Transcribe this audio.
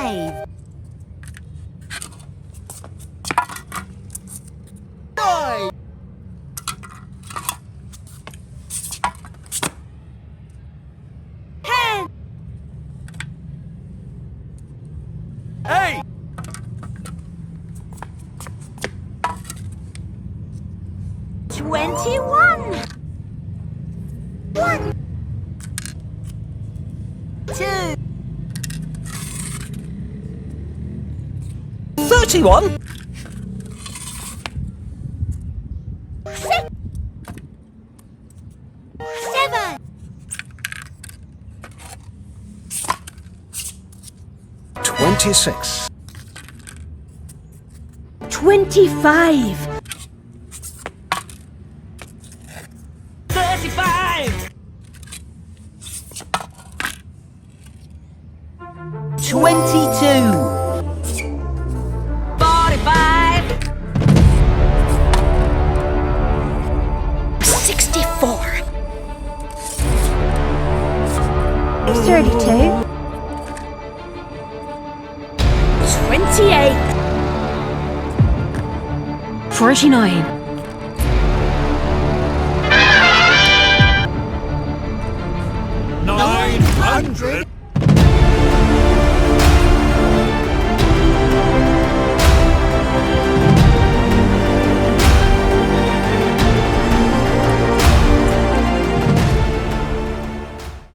5. 9. 10. 8. 21. 1. 2. 31. 6. 7. 26. 25. 35. 22. 45. 64. 32. 28. 49. 900.